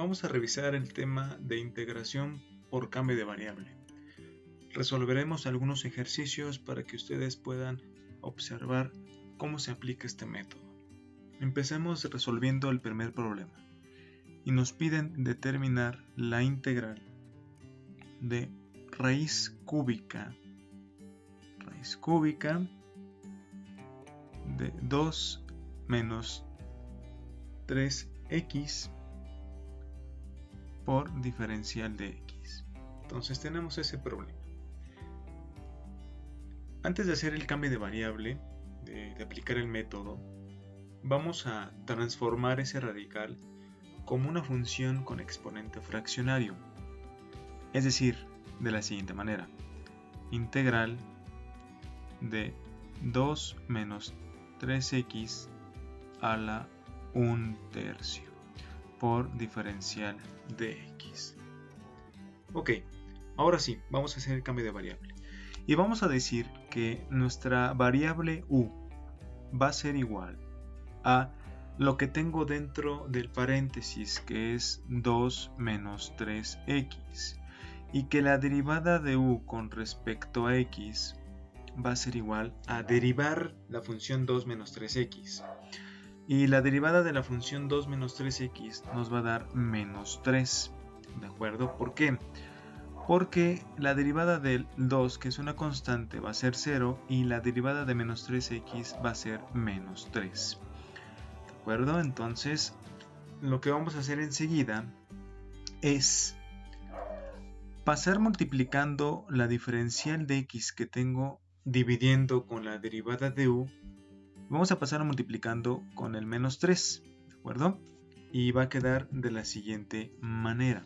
Vamos a revisar el tema de integración por cambio de variable. Resolveremos algunos ejercicios para que ustedes puedan observar cómo se aplica este método. Empecemos resolviendo el primer problema y nos piden determinar la integral de raíz cúbica de 2 menos 3x por diferencial de x. Entonces tenemos ese problema. Antes de hacer el cambio de variable, de aplicar el método, vamos a transformar ese radical como una función con exponente fraccionario. Es decir, de la siguiente manera: integral de 2 menos 3x a la 1/3 por diferencial de x. Ok, ahora sí, vamos a hacer el cambio de variable. Y vamos a decir que nuestra variable u va a ser igual a lo que tengo dentro del paréntesis, que es 2 menos 3x, y que la derivada de u con respecto a x va a ser igual a derivar la función 2 menos 3x. Y la derivada de la función 2 menos 3x nos va a dar menos 3. ¿De acuerdo? ¿Por qué? Porque la derivada del 2, que es una constante, va a ser 0, y la derivada de menos 3x va a ser menos 3. ¿De acuerdo? Entonces, lo que vamos a hacer enseguida es pasar multiplicando la diferencial de x que tengo dividiendo con la derivada de u. Vamos a pasar multiplicando con el menos 3, ¿de acuerdo? Y va a quedar de la siguiente manera: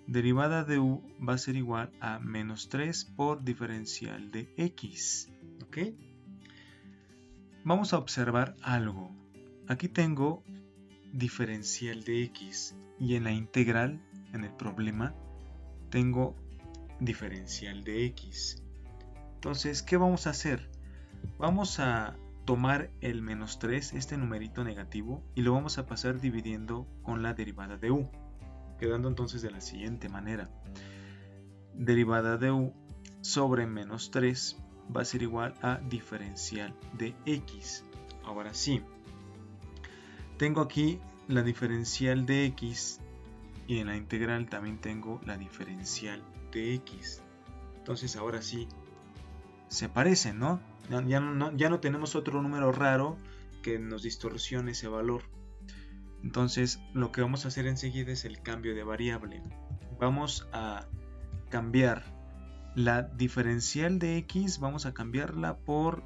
derivada de u va a ser igual a menos 3 por diferencial de x. ¿Ok? Vamos a observar algo. Aquí tengo diferencial de x y en la integral, en el problema, tengo diferencial de x. Entonces, ¿qué vamos a hacer? Vamos a tomar el menos 3, este numerito negativo, y lo vamos a pasar dividiendo con la derivada de u, quedando entonces de la siguiente manera: derivada de u sobre menos 3 va a ser igual a diferencial de x. Ahora sí, tengo aquí la diferencial de x y en la integral también tengo la diferencial de x. Entonces ahora sí se parecen, ¿no? Ya no tenemos otro número raro que nos distorsione ese valor. Entonces lo que vamos a hacer enseguida es el cambio de variable. Vamos a cambiar la diferencial de x, vamos a cambiarla por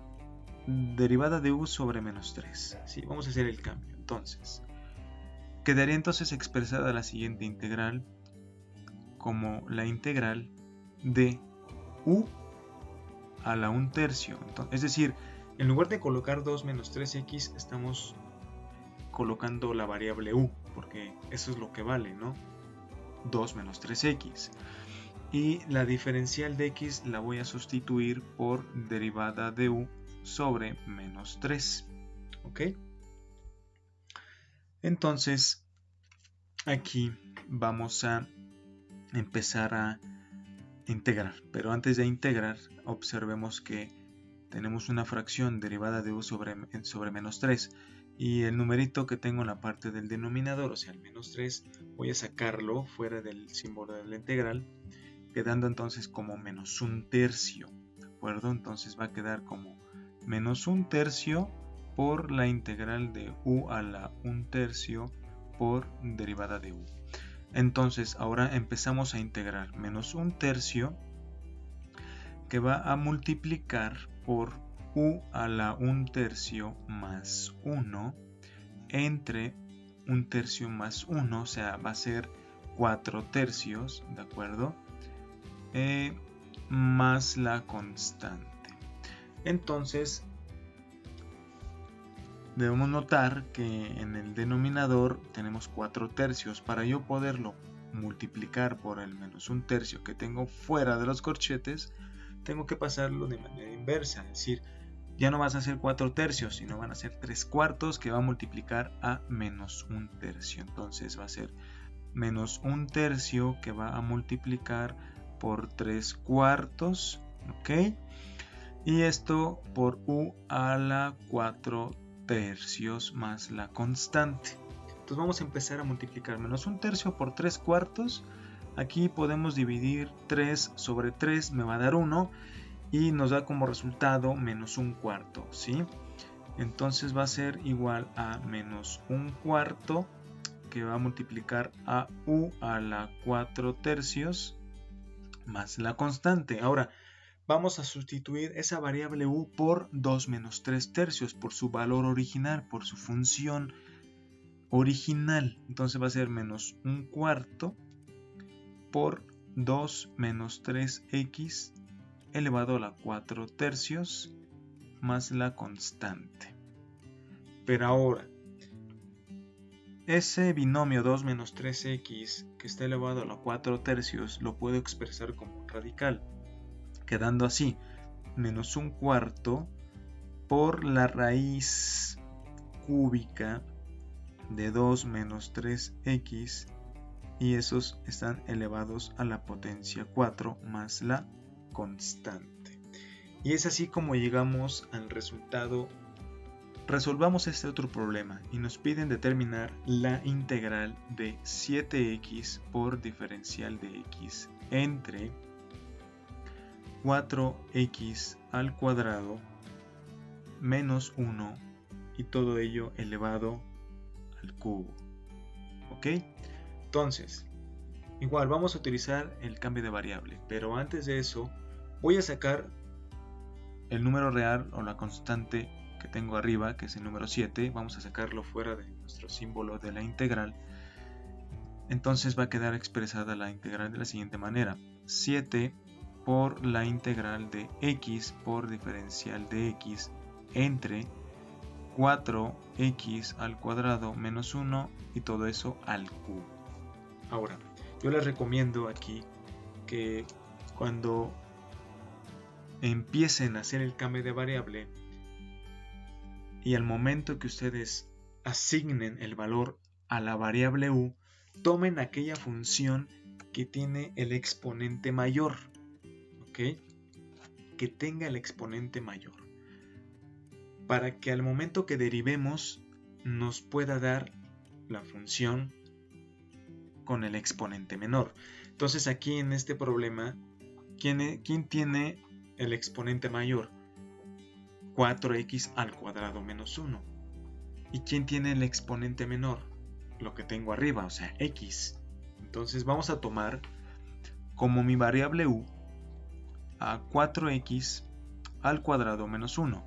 derivada de u sobre menos 3. ¿Sí? Vamos a hacer el cambio. Entonces quedaría entonces expresada la siguiente integral como la integral de u a la 1/3. Es decir, en lugar de colocar 2 menos 3x, estamos colocando la variable u, porque eso es lo que vale, ¿no? 2 menos 3x. Y la diferencial de x la voy a sustituir por derivada de u sobre menos 3. ¿Ok? Entonces, aquí vamos a empezar a integrar, pero antes de integrar observemos que tenemos una fracción derivada de u sobre menos 3 y el numerito que tengo en la parte del denominador, o sea el menos 3, voy a sacarlo fuera del símbolo de la integral, quedando entonces como menos 1/3, ¿de acuerdo? Entonces va a quedar como menos 1/3 por la integral de u a la 1/3 por derivada de u. Entonces ahora empezamos a integrar menos 1/3 que va a multiplicar por u a la 1/3 más 1 entre 1/3 más 1, o sea, va a ser 4/3, ¿de acuerdo? Más la constante. Entonces debemos notar que en el denominador tenemos 4/3. Para yo poderlo multiplicar por el menos 1/3 que tengo fuera de los corchetes, tengo que pasarlo de manera inversa, es decir, ya no vas a ser 4/3, sino van a ser 3/4, que va a multiplicar a menos 1/3. Entonces va a ser menos 1/3 que va a multiplicar por 3/4, ¿ok? Y esto por u a la 4/3 más la constante. Entonces vamos a empezar a multiplicar menos 1/3 por 3/4. Aquí podemos dividir 3 sobre 3, me va a dar 1 y nos da como resultado menos 1/4, ¿sí? Entonces va a ser igual a menos 1/4 que va a multiplicar a u a la 4/3 más la constante. Ahora vamos a sustituir esa variable u por 2 menos 3/3 por su valor original, por su función original. Entonces va a ser menos 1/4 por 2 menos 3x elevado a la 4/3 más la constante. Pero ahora, ese binomio 2 menos 3x que está elevado a la 4/3 lo puedo expresar como un radical, quedando así, menos 1/4 por la raíz cúbica de 2 menos 3x, y esos están elevados a la potencia 4 más la constante. Y es así como llegamos al resultado. Resolvamos este otro problema y nos piden determinar la integral de 7x por diferencial de x entre 4x al cuadrado menos 1 y todo ello elevado al cubo. ¿Ok? Entonces, igual vamos a utilizar el cambio de variable, pero antes de eso voy a sacar el número real o la constante que tengo arriba, que es el número 7, vamos a sacarlo fuera de nuestro símbolo de la integral. Entonces va a quedar expresada la integral de la siguiente manera: 7 por la integral de x por diferencial de x entre 4x al cuadrado menos 1 y todo eso al cubo. Ahora, yo les recomiendo aquí que cuando empiecen a hacer el cambio de variable y al momento que ustedes asignen el valor a la variable u, tomen aquella función que tiene el exponente mayor, ¿ok? Que tenga el exponente mayor, para que al momento que derivemos nos pueda dar la función con el exponente menor. Entonces aquí en este problema, ¿quién tiene el exponente mayor? 4x al cuadrado menos 1. ¿Y quién tiene el exponente menor? Lo que tengo arriba, o sea, x. Entonces vamos a tomar como mi variable u a 4x al cuadrado menos 1.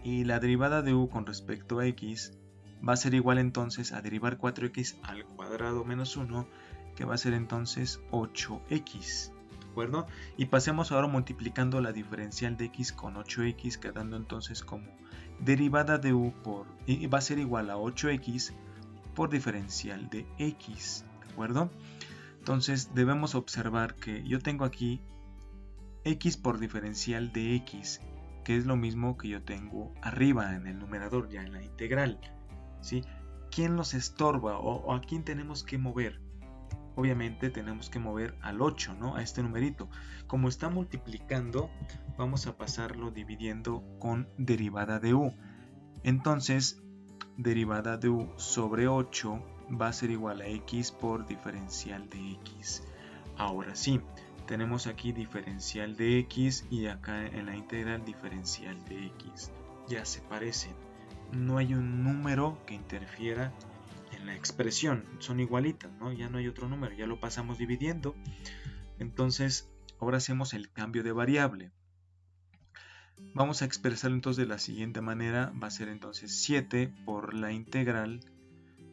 Y la derivada de u con respecto a x va a ser igual entonces a derivar 4x al cuadrado menos 1, que va a ser entonces 8x. ¿De acuerdo? Y pasemos ahora multiplicando la diferencial de x con 8x, quedando entonces como derivada de u y va a ser igual a 8x por diferencial de x. ¿De acuerdo? Entonces debemos observar que yo tengo aquí x por diferencial de x, que es lo mismo que yo tengo arriba en el numerador, ya en la integral, ¿sí? ¿Quién nos estorba o a quién tenemos que mover? Obviamente tenemos que mover al 8, ¿no? A este numerito. Como está multiplicando, vamos a pasarlo dividiendo con derivada de u. Entonces, derivada de u sobre 8 va a ser igual a x por diferencial de x. Ahora sí, tenemos aquí diferencial de x y acá en la integral diferencial de x. Ya se parecen. No hay un número que interfiera en la expresión, son igualitas, ¿no? Ya no hay otro número, ya lo pasamos dividiendo. Entonces ahora hacemos el cambio de variable. Vamos a expresarlo entonces de la siguiente manera. Va a ser entonces 7 por la integral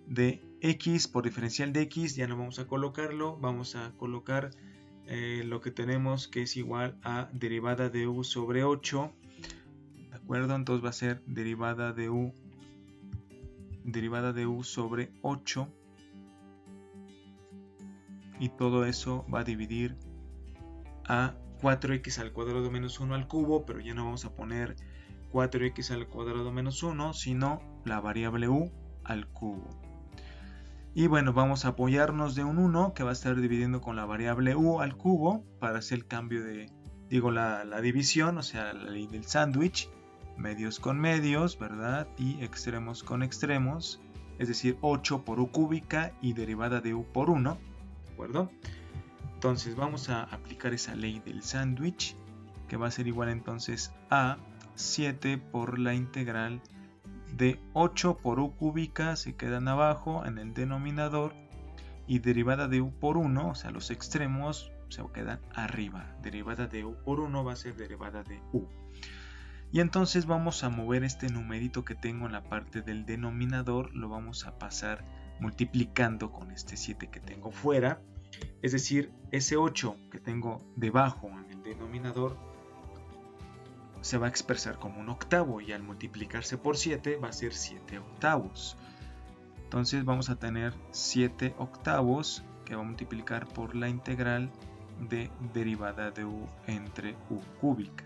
de x por diferencial de x. Ya no vamos a colocarlo, vamos a colocar lo que tenemos, que es igual a derivada de u sobre 8. ¿De acuerdo? Entonces va a ser derivada de u sobre 8, y todo eso va a dividir a 4x al cuadrado menos 1 al cubo, pero ya no vamos a poner 4x al cuadrado menos 1, sino la variable u al cubo. Y bueno, vamos a apoyarnos de un 1 que va a estar dividiendo con la variable u al cubo para hacer el cambio de, la división, o sea, la ley del sándwich, medios con medios, ¿verdad? Y extremos con extremos, es decir, 8 por u cúbica y derivada de u por 1, ¿de acuerdo? Entonces vamos a aplicar esa ley del sándwich, que va a ser igual entonces a 7 por la integral de 8 por u cúbica, se quedan abajo en el denominador, y derivada de u por 1, o sea, los extremos se quedan arriba. Derivada de u por 1 va a ser derivada de u. Y entonces vamos a mover este numerito que tengo en la parte del denominador, lo vamos a pasar multiplicando con este 7 que tengo fuera. Es decir, ese 8 que tengo debajo en el denominador se va a expresar como un octavo, y al multiplicarse por 7 va a ser 7 octavos. Entonces vamos a tener 7 octavos que va a multiplicar por la integral de derivada de u entre u cúbica.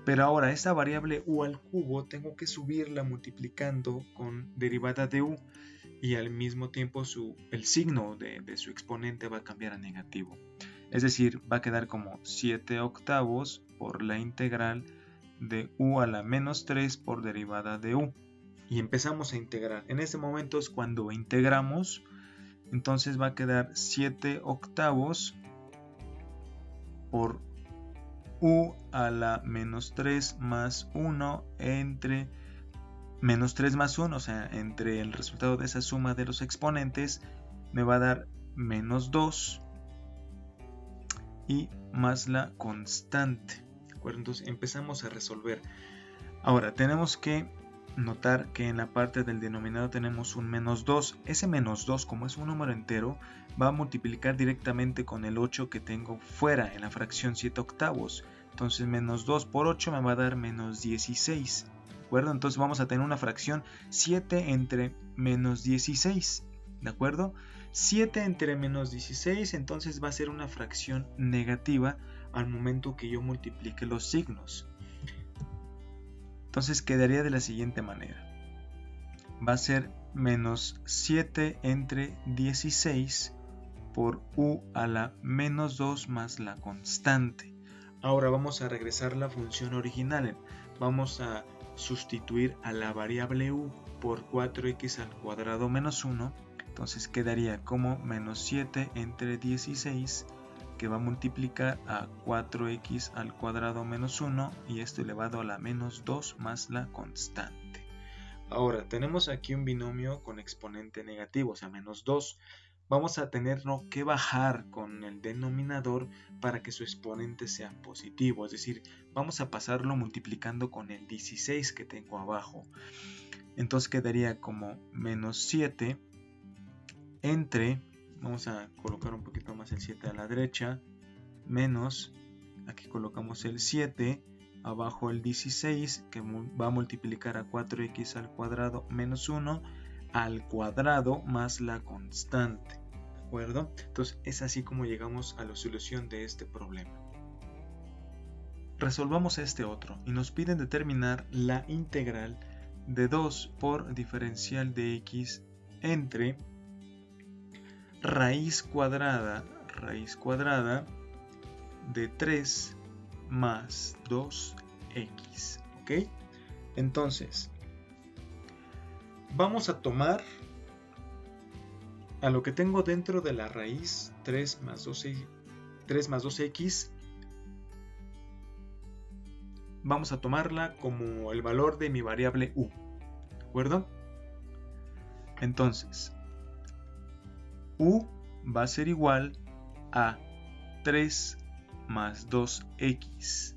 Pero ahora esa variable u al cubo tengo que subirla multiplicando con derivada de u, y al mismo tiempo el signo de su exponente va a cambiar a negativo. Es decir, va a quedar como 7 octavos por la integral de u a la menos 3 por derivada de u. Y empezamos a integrar. En este momento es cuando integramos. Entonces va a quedar 7 octavos por u a la menos 3 más 1 entre menos 3 más 1, o sea, entre el resultado de esa suma de los exponentes me va a dar menos 2 y más la constante. ¿De acuerdo? Entonces empezamos a resolver. Ahora tenemos que notar que en la parte del denominador tenemos un menos 2. Ese menos 2, como es un número entero, va a multiplicar directamente con el 8 que tengo fuera en la fracción 7 octavos. Entonces menos 2 por 8 me va a dar menos 16. ¿De acuerdo? Entonces vamos a tener una fracción 7 entre menos 16. ¿De acuerdo? 7 entre menos 16, entonces va a ser una fracción negativa al momento que yo multiplique los signos. Entonces quedaría de la siguiente manera. Va a ser menos 7 entre 16 por u a la menos 2 más la constante. Ahora vamos a regresar la función original. Vamos a sustituir a la variable u por 4x al cuadrado menos 1. Entonces quedaría como menos 7 entre 16, que va a multiplicar a 4x al cuadrado menos 1, y esto elevado a la menos 2 más la constante. Ahora tenemos aquí un binomio con exponente negativo, o sea menos 2. Vamos a tenerlo que bajar con el denominador para que su exponente sea positivo, es decir, vamos a pasarlo multiplicando con el 16 que tengo abajo. Entonces quedaría como menos 7 entre, vamos a colocar un poquito más el 7 a la derecha, menos, aquí colocamos el 7, abajo el 16, que va a multiplicar a 4x al cuadrado menos 1 al cuadrado más la constante. ¿De acuerdo? Entonces es así como llegamos a la solución de este problema. Resolvamos este otro y nos piden determinar la integral de 2 por diferencial de x entre raíz cuadrada de 3 más 2x. ¿Ok? Entonces, vamos a tomar a lo que tengo dentro de la raíz 3 más 2x. Vamos a tomarla como el valor de mi variable u. ¿De acuerdo? Entonces, u va a ser igual a 3 más 2x.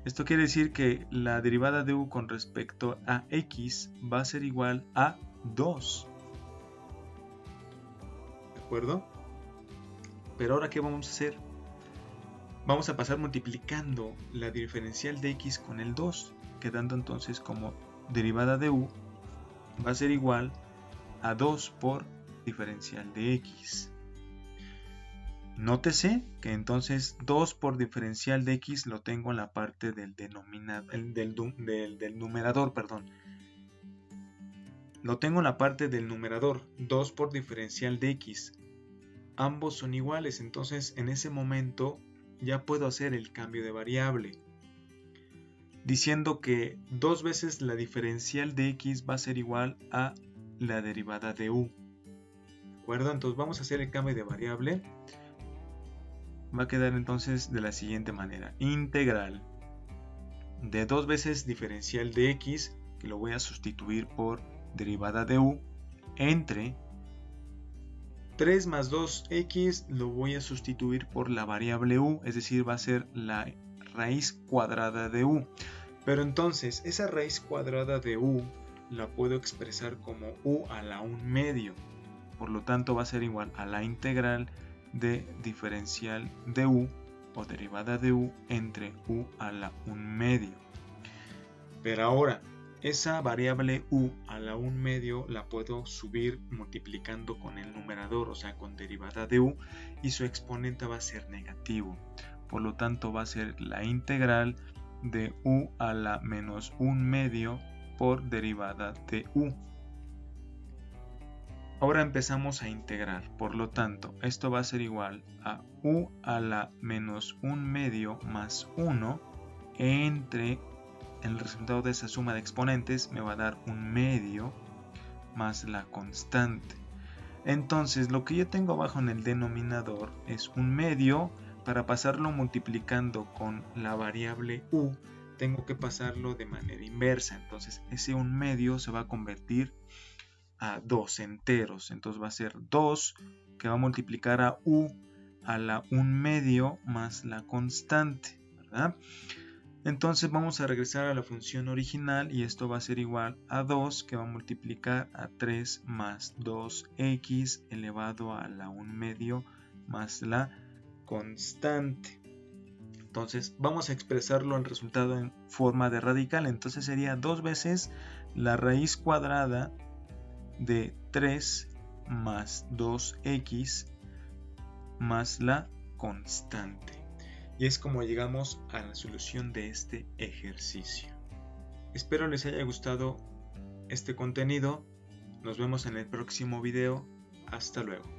Esto quiere decir que la derivada de u con respecto a x va a ser igual a 2. ¿De acuerdo? Pero ahora, ¿qué vamos a hacer? Vamos a pasar multiplicando la diferencial de x con el 2, quedando entonces como derivada de u va a ser igual a 2 por diferencial de x. Nótese que entonces 2 por diferencial de x lo tengo en la parte del numerador, lo tengo en la parte del numerador, 2 por diferencial de x. Ambos son iguales, entonces en ese momento ya puedo hacer el cambio de variable, diciendo que 2 veces la diferencial de x va a ser igual a la derivada de u. ¿De acuerdo? Entonces vamos a hacer el cambio de variable. Va a quedar entonces de la siguiente manera: integral de 2 veces diferencial de x, que lo voy a sustituir por derivada de u, entre 3 más 2x lo voy a sustituir por la variable u, es decir, va a ser la raíz cuadrada de u. Pero entonces esa raíz cuadrada de u la puedo expresar como u a la 1/2. Por lo tanto va a ser igual a la integral de diferencial de u o derivada de u entre u a la 1/2. Pero ahora, esa variable u a la 1/2 la puedo subir multiplicando con el numerador, o sea con derivada de u, y su exponente va a ser negativo. Por lo tanto va a ser la integral de u a la menos 1/2 por derivada de u. Ahora empezamos a integrar, por lo tanto esto va a ser igual a u a la menos 1/2 más 1 entre el resultado de esa suma de exponentes me va a dar 1/2 más la constante. Entonces lo que yo tengo abajo en el denominador es 1/2. Para pasarlo multiplicando con la variable u tengo que pasarlo de manera inversa, entonces ese 1/2 se va a convertir a 2 enteros, entonces va a ser 2 que va a multiplicar a u a la 1/2 más la constante, ¿verdad? Entonces vamos a regresar a la función original y esto va a ser igual a 2 que va a multiplicar a 3 más 2x elevado a la 1/2 más la constante. Entonces vamos a expresarlo el resultado en forma de radical, entonces sería 2 veces la raíz cuadrada de 3 más 2x más la constante. Y es como llegamos a la solución de este ejercicio. Espero les haya gustado este contenido. Nos vemos en el próximo video. Hasta luego.